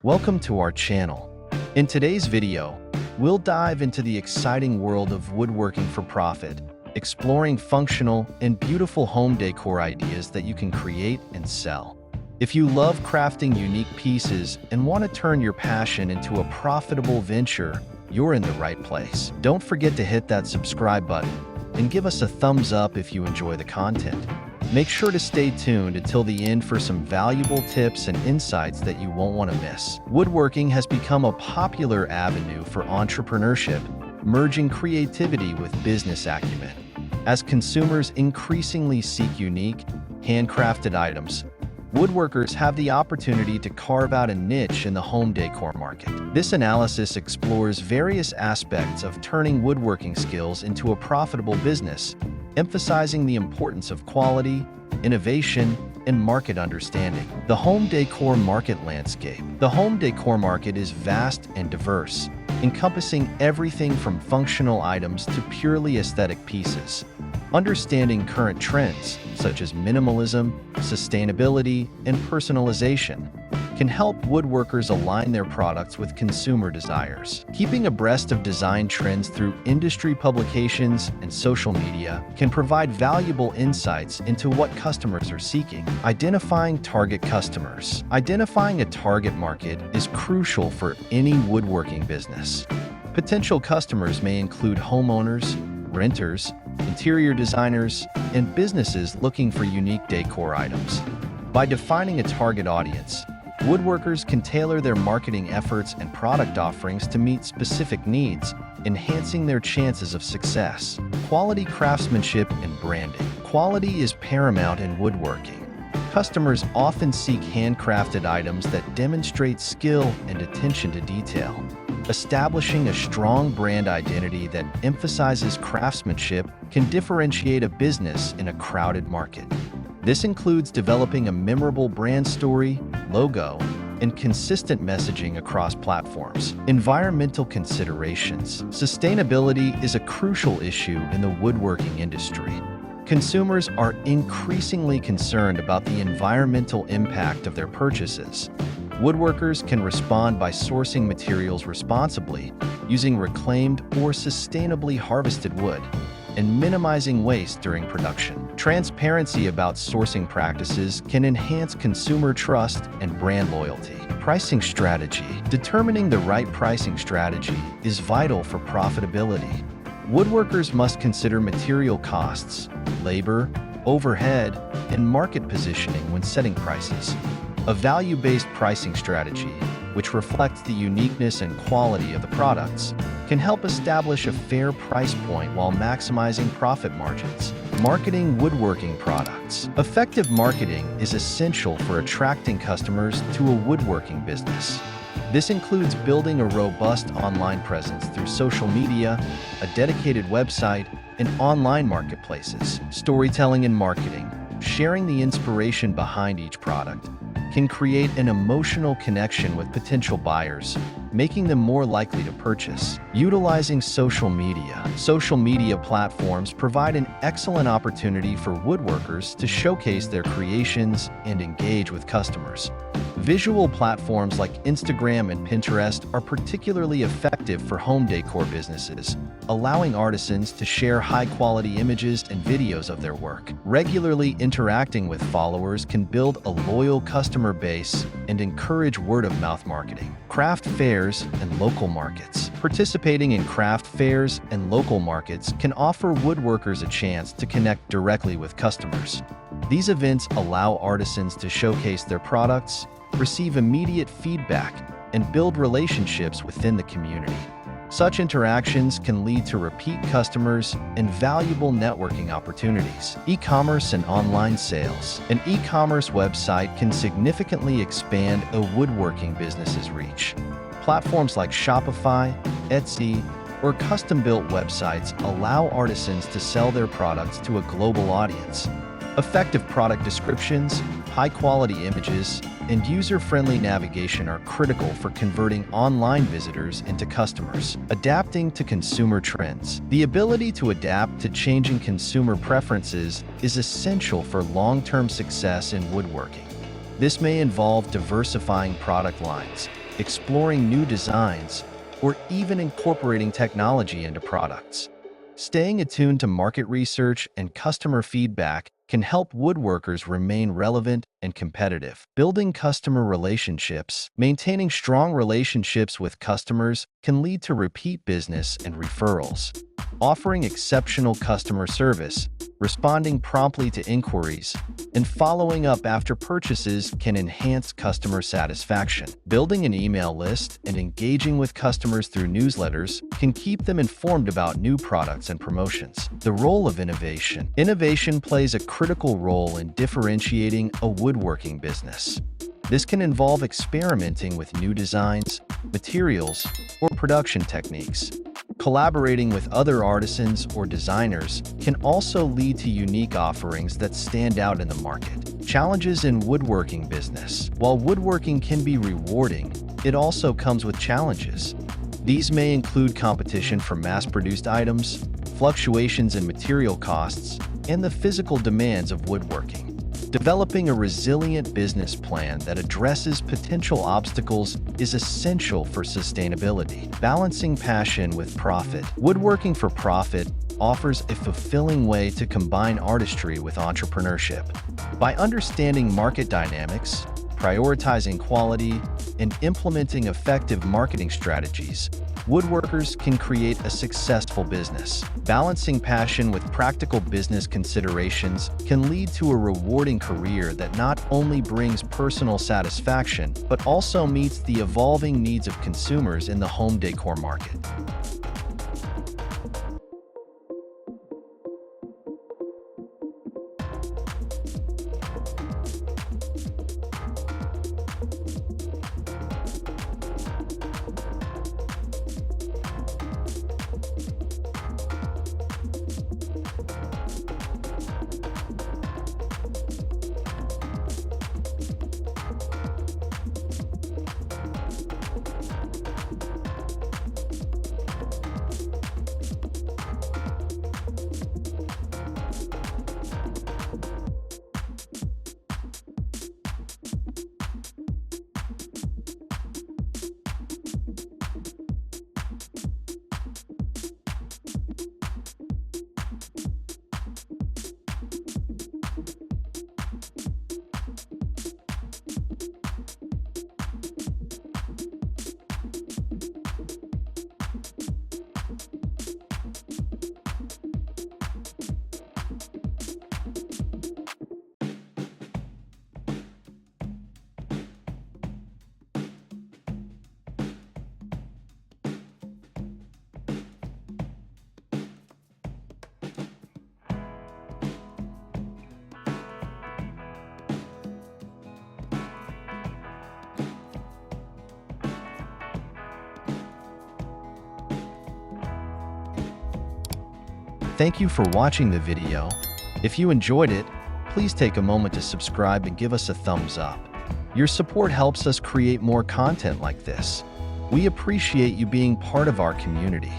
Welcome to our channel. In today's video, we'll dive into the exciting world of woodworking for profit, exploring functional and beautiful home decor ideas that you can create and sell. If you love crafting unique pieces and want to turn your passion into a profitable venture, you're in the right place. Don't forget to hit that subscribe button and give us a thumbs up if you enjoy the content. Make sure to stay tuned until the end for some valuable tips and insights that you won't want to miss. Woodworking has become a popular avenue for entrepreneurship, merging creativity with business acumen. As consumers increasingly seek unique, handcrafted items, woodworkers have the opportunity to carve out a niche in the home decor market. This analysis explores various aspects of turning woodworking skills into a profitable business, emphasizing the importance of quality, innovation, and market understanding. The home decor market landscape. The home decor market is vast and diverse, encompassing everything from functional items to purely aesthetic pieces. Understanding current trends, such as minimalism, sustainability, and personalization, can help woodworkers align their products with consumer desires. Keeping abreast of design trends through industry publications and social media can provide valuable insights into what customers are seeking. Identifying target customers. Identifying a target market is crucial for any woodworking business. Potential customers may include homeowners, renters, interior designers, and businesses looking for unique decor items. By defining a target audience, woodworkers can tailor their marketing efforts and product offerings to meet specific needs, enhancing their chances of success. Quality craftsmanship and branding. Quality is paramount in woodworking. Customers often seek handcrafted items that demonstrate skill and attention to detail. Establishing a strong brand identity that emphasizes craftsmanship can differentiate a business in a crowded market. This includes developing a memorable brand story, logo, and consistent messaging across platforms. Environmental considerations. Sustainability is a crucial issue in the woodworking industry. Consumers are increasingly concerned about the environmental impact of their purchases. Woodworkers can respond by sourcing materials responsibly, using reclaimed or sustainably harvested wood, and minimizing waste during production. Transparency about sourcing practices can enhance consumer trust and brand loyalty. Pricing strategy. Determining the right pricing strategy is vital for profitability. Woodworkers must consider material costs, labor, overhead, and market positioning when setting prices. A value-based pricing strategy, which reflects the uniqueness and quality of the products, can help establish a fair price point while maximizing profit margins. Marketing woodworking products. Effective marketing is essential for attracting customers to a woodworking business. This includes building a robust online presence through social media, a dedicated website, and online marketplaces. Storytelling and marketing. Sharing the inspiration behind each product can create an emotional connection with potential buyers, making them more likely to purchase. Utilizing social media. Social media platforms provide an excellent opportunity for woodworkers to showcase their creations and engage with customers. Visual platforms like Instagram and Pinterest are particularly effective for home decor businesses, allowing artisans to share high-quality images and videos of their work. Regularly interacting with followers can build a loyal customer base and encourage word-of-mouth marketing. Craft fairs and local markets. Participating in craft fairs and local markets can offer woodworkers a chance to connect directly with customers. These events allow artisans to showcase their products, receive immediate feedback, and build relationships within the community. Such interactions can lead to repeat customers and valuable networking opportunities. E-commerce and online sales. An e-commerce website can significantly expand a woodworking business's reach. Platforms like Shopify, Etsy, or custom-built websites allow artisans to sell their products to a global audience. Effective product descriptions, high-quality images, and user-friendly navigation are critical for converting online visitors into customers. Adapting to consumer trends. The ability to adapt to changing consumer preferences is essential for long-term success in woodworking. This may involve diversifying product lines, exploring new designs, or even incorporating technology into products. Staying attuned to market research and customer feedback can help woodworkers remain relevant and competitive. Building customer relationships. Maintaining strong relationships with customers can lead to repeat business and referrals. Offering exceptional customer service, responding promptly to inquiries, and following up after purchases can enhance customer satisfaction. Building an email list and engaging with customers through newsletters can keep them informed about new products and promotions. The role of innovation. Innovation plays a critical role in differentiating a woodworking business. This can involve experimenting with new designs, materials, or production techniques. Collaborating with other artisans or designers can also lead to unique offerings that stand out in the market. Challenges in woodworking business. While woodworking can be rewarding, it also comes with challenges. These may include competition for mass-produced items, fluctuations in material costs, and the physical demands of woodworking. Developing a resilient business plan that addresses potential obstacles is essential for sustainability. Balancing passion with profit. Woodworking for profit offers a fulfilling way to combine artistry with entrepreneurship. By understanding market dynamics, prioritizing quality, and implementing effective marketing strategies, woodworkers can create a successful business. Balancing passion with practical business considerations can lead to a rewarding career that not only brings personal satisfaction, but also meets the evolving needs of consumers in the home decor market. Thank you for watching the video. If you enjoyed it, please take a moment to subscribe and give us a thumbs up. Your support helps us create more content like this. We appreciate you being part of our community.